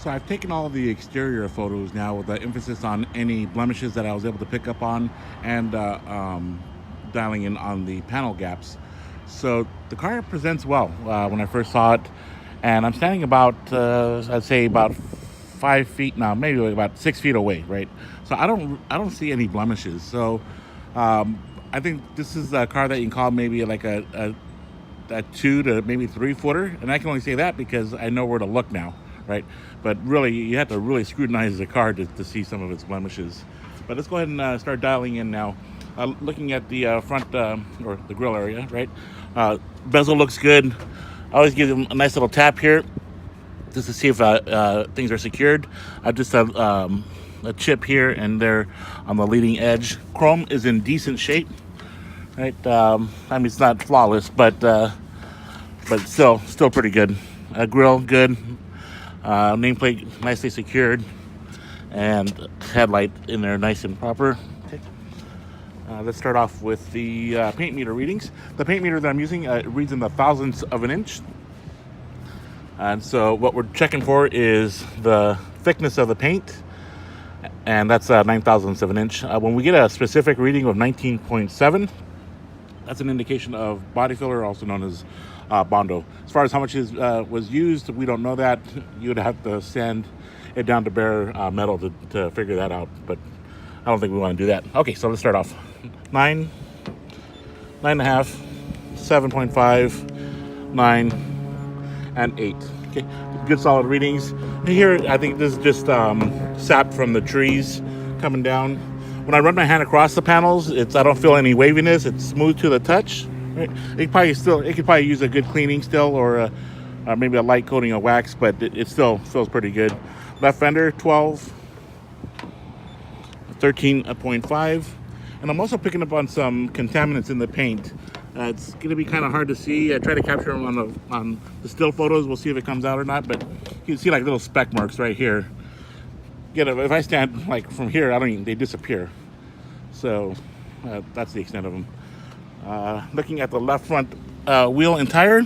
So I've taken all of the exterior photos now with the emphasis on any blemishes that I was able to pick up on, and dialing in on the panel gaps. So the car presents well when I first saw it, and I'm standing about I'd say about 5 feet now, maybe about 6 feet away, right? So I don't see any blemishes. So I think this is a car that you can call maybe like a 2 to maybe 3 footer, and I can only say that because I know where to look now, right? But really, you have to really scrutinize the car to see some of its blemishes. But let's go ahead and start dialing in now. Looking at the front or the grill area, right? Bezel looks good. I always give them a nice little tap here just to see if things are secured. I just have a chip here and there on the leading edge. Chrome is in decent shape, right? I mean, it's not flawless, but still pretty good. Grill good. Nameplate nicely secured, and headlight in there nice and proper. Okay. Let's start off with the paint meter readings. The paint meter that I'm using reads in the thousandths of an inch. And so what we're checking for is the thickness of the paint, and that's 9 thousandths of an inch. When we get a specific reading of 19.7, that's an indication of body filler, also known as Bondo. As far as how much was used, we don't know that. You would have to sand it down to bare metal to figure that out, but I don't think we want to do that. Okay, so let's start off. 9, 9.5, 7.5, 9, and 8. Okay, good solid readings. Here, I think this is just sap from the trees coming down. When I run my hand across the panels, I don't feel any waviness. It's smooth to the touch. Right? It could probably use a good cleaning still, or maybe a light coating of wax, but it still feels pretty good. Left fender 12, 13.5, and I'm also picking up on some contaminants in the paint. It's going to be kind of hard to see. I try to capture them on the still photos. We'll see if it comes out or not, but you can see like little speck marks right here. If I stand like from here, they disappear. So that's the extent of them. Looking at the left front wheel and tire,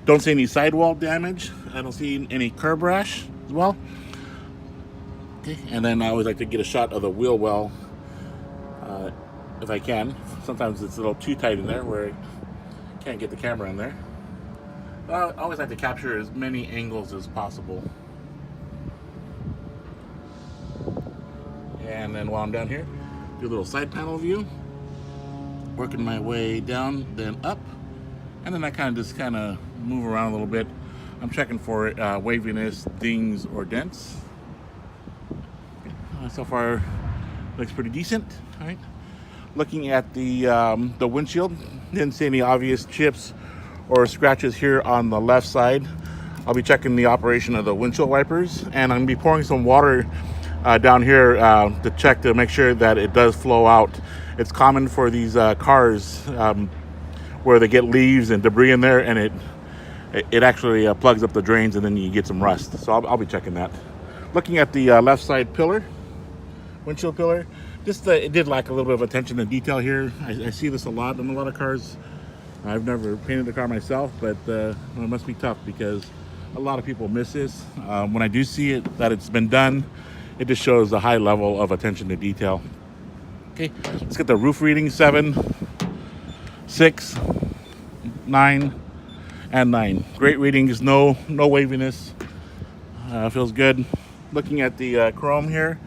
don't see any sidewall damage. I don't see any curb rash as well. Okay, and then I always like to get a shot of the wheel well if I can. Sometimes it's a little too tight in there where I can't get the camera in there. I always like to capture as many angles as possible. And then while I'm down here, do a little side panel view. Working my way down, then up, and then I kind of move around a little bit. I'm checking for waviness, dings, or dents. So far, looks pretty decent. All right. Looking at the windshield, didn't see any obvious chips or scratches here on the left side. I'll be checking the operation of the windshield wipers, and I'm gonna be pouring some water down here to check to make sure that it does flow out. It's common for these cars where they get leaves and debris in there, and it actually plugs up the drains, and then you get some rust. So I'll be checking that. Looking at the left side pillar, windshield pillar, just it did lack a little bit of attention to detail here. I see this a lot in a lot of cars. I've never painted the car myself, but it must be tough because a lot of people miss this. When I do see it, that it's been done, it just shows a high level of attention to detail. Okay, let's get the roof reading. 7, 6, 9, and 9. Great readings, no waviness. Feels good. Looking at the chrome here,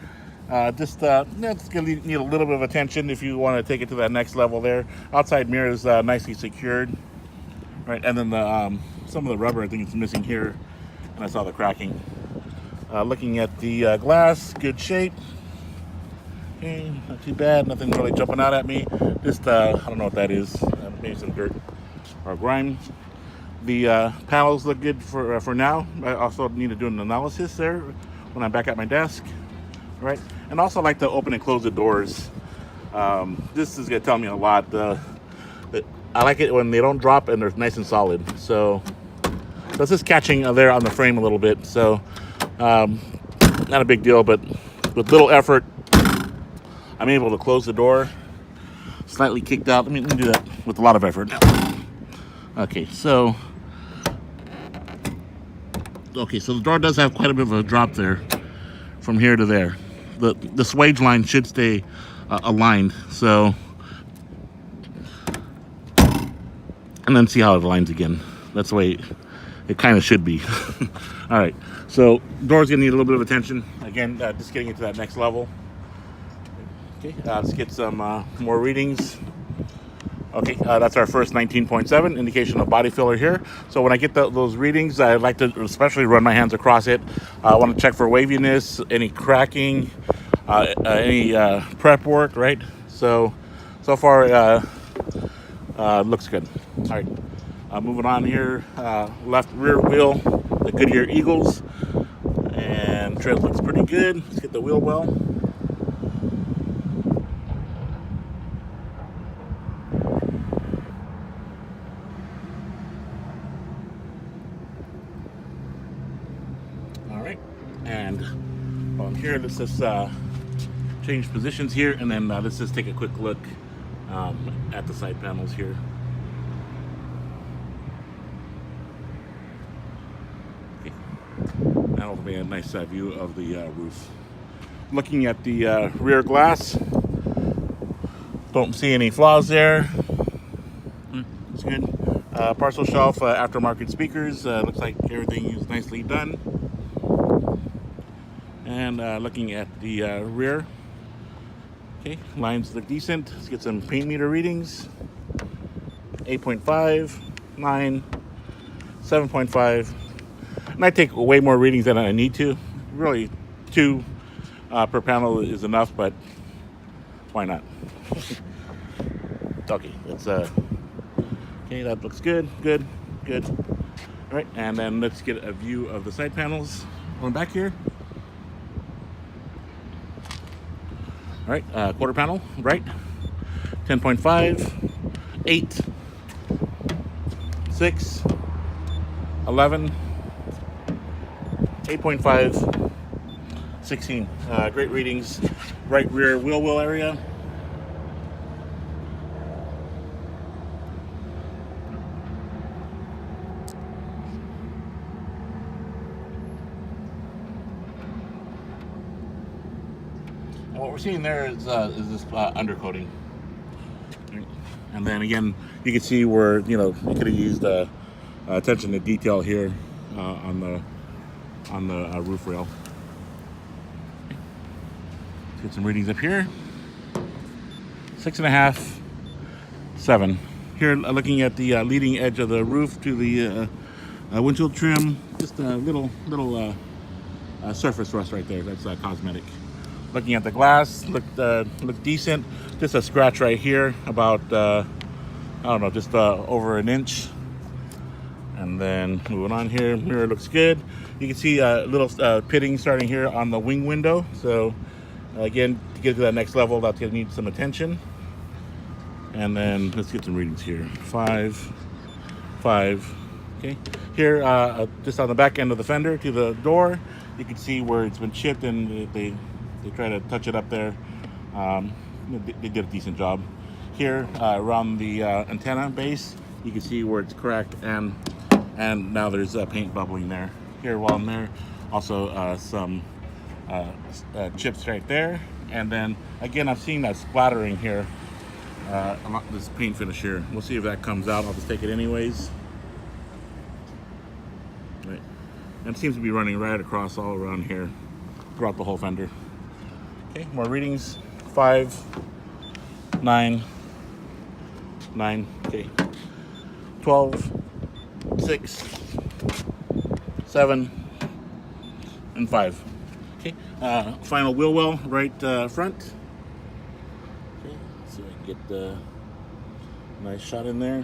it's gonna need a little bit of attention if you want to take it to that next level there. Outside mirror is nicely secured, right? And then some of the rubber I think is missing here, and I saw the cracking. Looking at the glass, good shape. Okay, not too bad. Nothing really jumping out at me. Just I don't know what that is. Maybe some dirt or grime. The panels look good for now. I also need to do an analysis there when I'm back at my desk, right? And also like to open and close the doors. This is gonna tell me a lot. I like it when they don't drop and they're nice and solid. So this is catching there on the frame a little bit. So not a big deal, but with little effort, I'm able to close the door. Slightly kicked out. Let me do that with a lot of effort now. Okay, so Okay, so the door does have quite a bit of a drop there from here to there. The swage line should stay aligned. So, and then see how it aligns again. That's the way it kind of should be. All right, so door's gonna need a little bit of attention. Again, just getting it to that next level. Okay, let's get some more readings. Okay, that's our first 19.7 indication of body filler here. So when I get those readings, I like to especially run my hands across it. I want to check for waviness, any cracking, any prep work, right? So far, looks good. All right, moving on here. Left rear wheel, the Goodyear Eagles, and tread looks pretty good. Let's get the wheel well. All right, and on here, let's just change positions here, and then let's just take a quick look at the side panels here. Okay, that'll be a nice view of the roof. Looking at the rear glass, don't see any flaws there. It's good. Parcel shelf, aftermarket speakers. Looks like everything is nicely done. And looking at the rear, okay, lines look decent. Let's get some paint meter readings. 8.5, 9, 7.5. And I take way more readings than I need to. Really, 2 per panel is enough, but why not? Okay, that's okay, that looks good. All right, and then let's get a view of the side panels on back here. All right, quarter panel, right? 10.5, 8, 6, 11, 8.5, 16. Great readings. Right rear wheel well area. And what we're seeing there is this undercoating. And then again, you can see where, you could have used attention to detail here on the roof rail. Let's get some readings up here. 6.5, 7. Here, looking at the leading edge of the roof to the windshield trim, just a little surface rust right there. That's cosmetic. Looking at the glass, look decent. Just a scratch right here, about I don't know, just over an inch. And then moving on here, mirror looks good. You can see a little pitting starting here on the wing window. So again, to get to that next level, that's gonna need some attention. And then let's get some readings here. 5. Okay. Here, just on the back end of the fender to the door, you can see where it's been chipped, and they try to touch it up there. They did a decent job. Here, around the antenna base, you can see where it's cracked, and now there's paint bubbling there. Here, while I'm there, also some chips right there. And then again, I'm seeing that splattering here. This paint finish here. We'll see if that comes out. I'll just take it anyways. Right. And it seems to be running right across all around here, throughout the whole fender. Okay, more readings. 5, 9, okay. 12, 6, 7, and 5. Okay, final wheel well right front. Okay, so I can get the nice shot in there.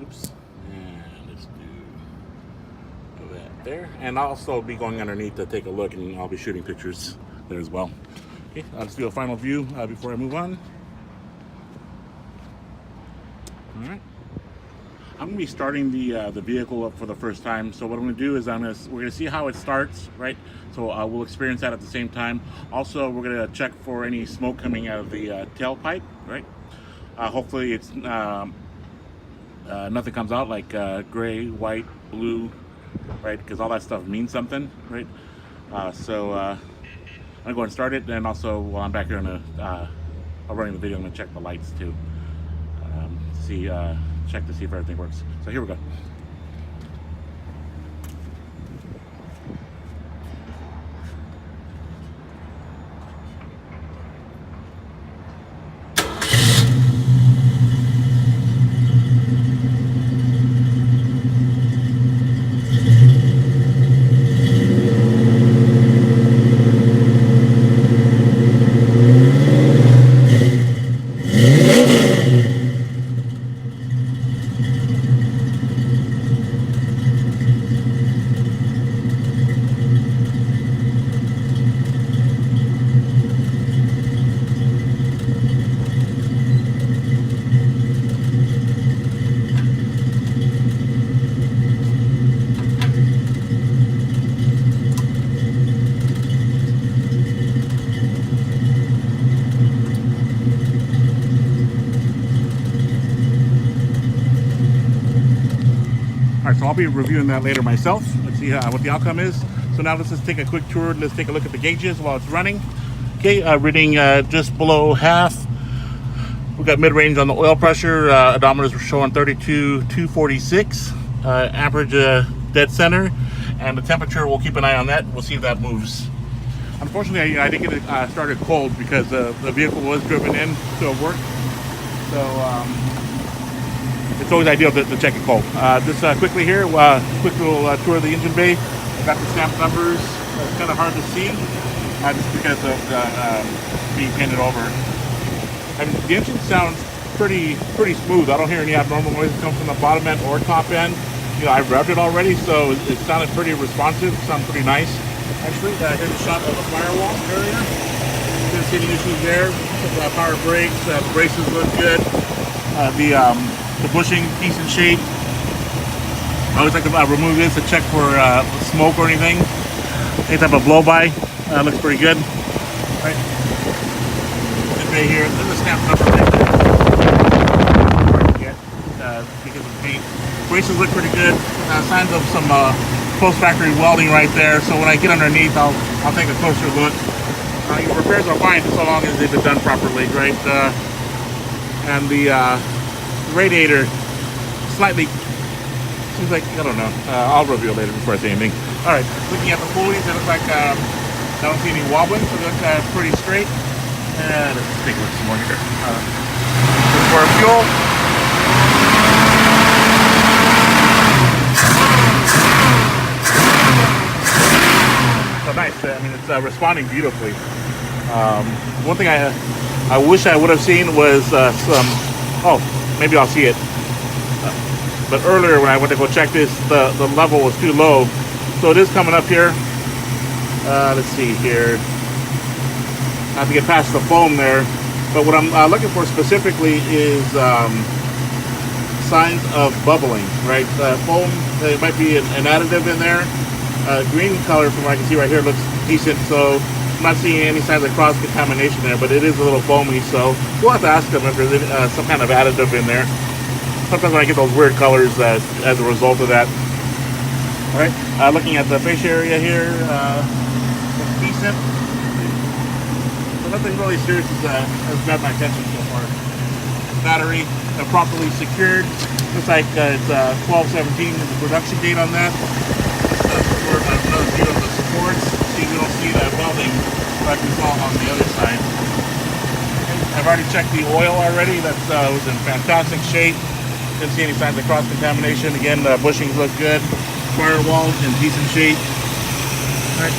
Oops. And let's do that there. And I'll also be going underneath to take a look, and I'll be shooting pictures there as well. Okay, I'll just do a final view before I move on. All right. I'm gonna be starting the vehicle up for the first time. So what I'm gonna do is we're gonna see how it starts, right? So we'll experience that at the same time. Also, we're gonna check for any smoke coming out of the tailpipe, right? Hopefully, it's nothing comes out like gray, white, blue, right? Because all that stuff means something, right? So I'm gonna go and start it, and also while I'm back here, I'm running the video. I'm gonna check the lights too, check to see if everything works. So here we go. All right, so I'll be reviewing that later myself. Let's see what the outcome is. So now let's just take a quick tour. Let's take a look at the gauges while it's running. Okay, reading just below half. We've got mid-range on the oil pressure. Odometers were showing 32,246. Amperage dead center. And the temperature, we'll keep an eye on that. We'll see if that moves. Unfortunately, I did get it started cold because the vehicle was driven in to work. So it's always ideal to check it cold. Just quickly here, quick little tour of the engine bay. I got the stamp numbers. It's kind of hard to see just because of being painted over. I mean, the engine sounds pretty smooth. I don't hear any abnormal noises come from the bottom end or top end. You know, I've revved it already, so it sounded pretty responsive. It sounded pretty nice. Actually, here's a shot of the firewall area. Didn't see any issues there. Power brakes, the braces look good. The bushing, decent shape. I always like to remove this to check for smoke or anything. Any type of blow-by. Looks pretty good. Right. Right here, there's a stamp number right there. Because of the paint. Braces look pretty good. Signs of some post-factory welding right there. So when I get underneath, I'll take a closer look. Repairs are fine so long as they've been done properly, right? And the radiator slightly seems like, I don't know. I'll review it later before I say anything. All right, looking at the pulleys, it looks like I don't see any wobbling, so they look pretty straight. And let's take a look some more here. For fuel. So nice. I mean, it's responding beautifully. One thing I wish I would have seen was some. Oh, maybe I'll see it. But earlier when I went to go check this, the level was too low. So it is coming up here. Let's see here. I have to get past the foam there. But what I'm looking for specifically is signs of bubbling, right? Foam, there might be an additive in there. Green color from what I can see right here looks decent. So I'm not seeing any signs of cross-contamination there, but it is a little foamy, so we'll have to ask them if there's some kind of additive in there. Sometimes when I get those weird colors as a result of that. All right, looking at the fascia area here, looks decent. So nothing really serious has grabbed my attention so far. Battery properly secured. Looks like it's 12/17 is the production date on that. Another view of the supports. See, we don't see that welding like we saw on the other side. I've already checked the oil already. That was in fantastic shape. Didn't see any signs of cross-contamination. Again, the bushings look good. Firewalls in decent shape. All right.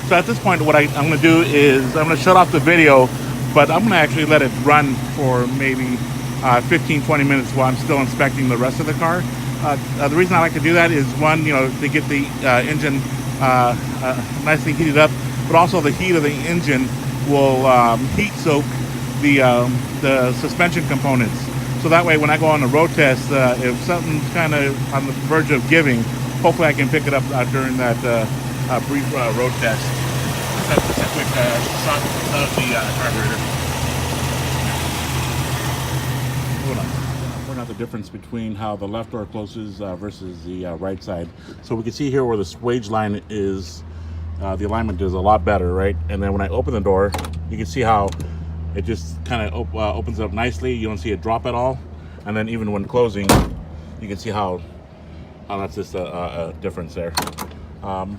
So at this point, what I'm going to do is I'm going to shut off the video, but I'm going to actually let it run for maybe 15-20 minutes while I'm still inspecting the rest of the car. The reason I like to do that is, one, to get the engine nicely heated up, but also the heat of the engine will heat soak the suspension components. So that way, when I go on a road test, if something's kind of on the verge of giving, hopefully I can pick it up during that brief road test. Just a quick shot of the carburetor. Hold on. Point out the difference between how the left door closes versus the right side. So we can see here where the swage line is. The alignment is a lot better, right? And then when I open the door, you can see how it just kind of opens up nicely. You don't see it drop at all. And then even when closing, you can see how that's just a difference there.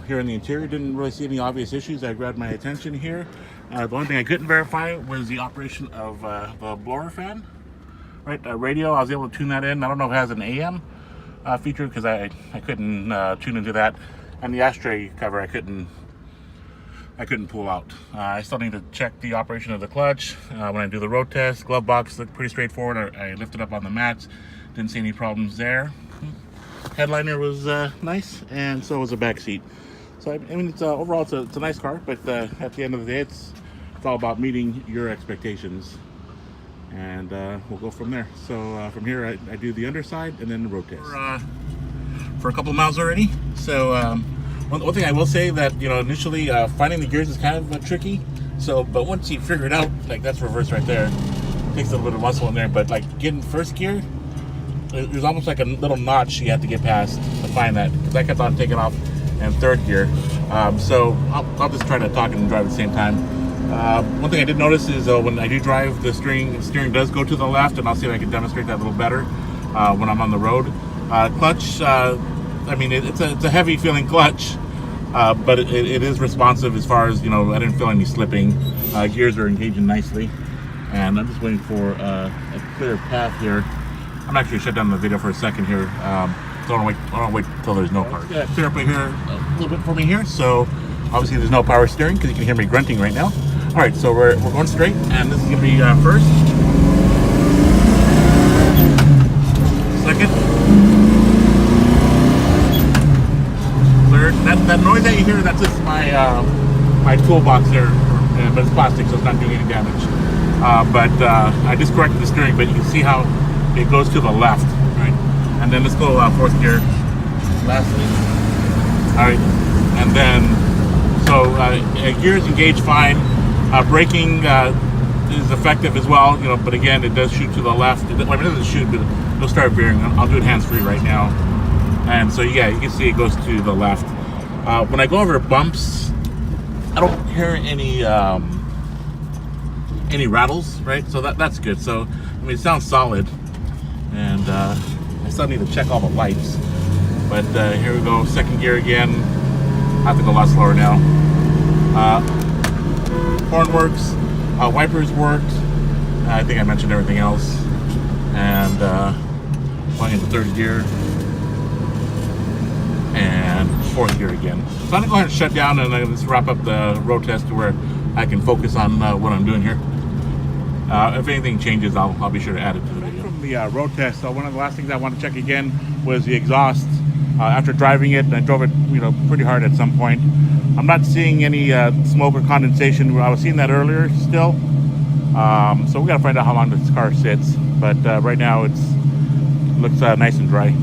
Here in the interior, didn't really see any obvious issues that grabbed my attention here. The only thing I couldn't verify was the operation of the blower fan. Right, radio, I was able to tune that in. I don't know if it has an AM feature because I couldn't tune into that. And the ashtray cover, I couldn't pull out. I still need to check the operation of the clutch. When I do the road test, glove box looked pretty straightforward. I lifted up on the mats, didn't see any problems there. Headliner was nice, and so was the back seat. So I mean, it's overall it's a nice car, but at the end of the day, it's all about meeting your expectations, and we'll go from there. So from here, I do the underside and then the road test. For a couple of miles already. So one thing I will say that, you know, initially finding the gears is kind of tricky. So, but once you figure it out, like that's reverse right there, takes a little bit of muscle in there. But like getting first gear, there's almost like a little notch you have to get past to find that, because I kept on taking off in third gear. So I'll just try to talk and drive at the same time. One thing I did notice is when I do drive, the steering does go to the left, and I'll see if I can demonstrate that a little better when I'm on the road. Clutch, I mean, it's a heavy feeling clutch, but it is responsive as far as, you know, I didn't feel any slipping. Gears are engaging nicely, and I'm just waiting for a clear path here. I'm actually shut down the video for a second here. So I want to wait until there's no cars. Yeah, clear up right here a little bit for me here. So obviously there's no power steering because you can hear me grunting right now. All right, so we're going straight, and this is gonna be first, second, third. That noise that you hear, that's just my toolbox there, but it's plastic, so it's not doing any damage. But I just corrected the steering, but you can see how it goes to the left, right? And then let's go fourth gear, lastly. All right, and then so gears engage fine. Braking is effective as well, you know, but again, it does shoot to the left. I mean, it doesn't shoot, but it'll start veering. I'll do it hands-free right now. And so, yeah, you can see it goes to the left. When I go over bumps, I don't hear any rattles, right? So that's good. So, I mean, it sounds solid. And I still need to check all the lights. But here we go, second gear again. I have to go a lot slower now. Horn works, wipers worked. I think I mentioned everything else. And going into third gear and fourth gear again. So I'm gonna go ahead and shut down, and let's wrap up the road test to where I can focus on what I'm doing here. If anything changes, I'll be sure to add it to the video. From the road test, so one of the last things I want to check again was the exhaust. After driving it, and I drove it, you know, pretty hard at some point. I'm not seeing any smoke or condensation. I was seeing that earlier still. So we gotta find out how long this car sits. But right now it looks nice and dry.